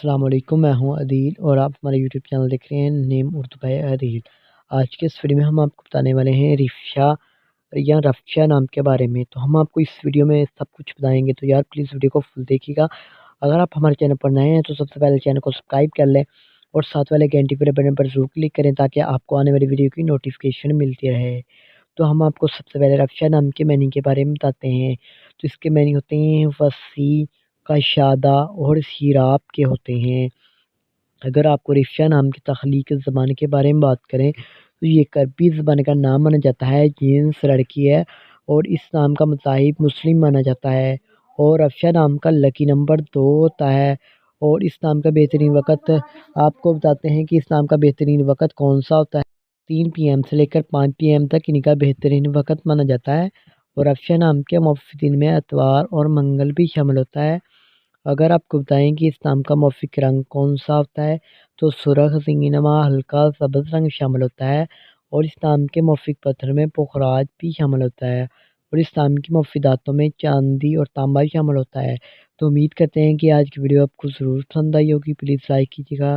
السلام علیکم، میں ہوں عدیل اور آپ ہمارے یوٹیوب چینل دیکھ رہے ہیں نیم اردو بائی عدیل۔ آج کے اس ویڈیو میں ہم آپ کو بتانے والے ہیں رفشا یا رفشا نام کے بارے میں۔ تو ہم آپ کو اس ویڈیو میں سب کچھ بتائیں گے، تو یار پلیز ویڈیو کو فل دیکھیے گا۔ اگر آپ ہمارے چینل پر نئے ہیں تو سب سے پہلے چینل کو سبسکرائب کر لیں اور ساتھ والے گھنٹی والے بٹن پر ضرور کلک کریں تاکہ آپ کو آنے والی ویڈیو کی نوٹیفیکیشن ملتی رہے۔ تو ہم آپ کو سب سے پہلے رفشا نام کے معنی کے بارے میں بتاتے ہیں۔ تو اس کے معنی ہوتے ہیں وسیع، کشادہ اور سیراب کے ہوتے ہیں۔ اگر آپ کو رفشا نام کی تخلیق زبان کے بارے میں بات کریں تو یہ ایک عربی زبان کا نام مانا جاتا ہے، جنس لڑکی ہے اور اس نام کا مصاحب مسلم مانا جاتا ہے، اور رفشا نام کا لکی نمبر 2 ہوتا ہے۔ اور اس نام کا بہترین وقت آپ کو بتاتے ہیں کہ اس نام کا بہترین وقت کون سا ہوتا ہے۔ 3 PM سے لے کر 5 PM تک ان کا بہترین وقت مانا جاتا ہے، اور رفشا نام کے موافقین میں اتوار اور منگل بھی شامل ہوتا ہے۔ اگر آپ کو بتائیں کہ اس نام کا موافق رنگ کون سا ہوتا ہے تو سرخ، سنگینما، ہلکا سبز رنگ شامل ہوتا ہے، اور اس نام کے موافق پتھر میں پخراج بھی شامل ہوتا ہے، اور اس نام کی موافق دھاتوں میں چاندی اور تانبا شامل ہوتا ہے۔ تو امید کرتے ہیں کہ آج کی ویڈیو آپ کو ضرور پسند آئی ہوگی، پلیز لائک کیجیے گا۔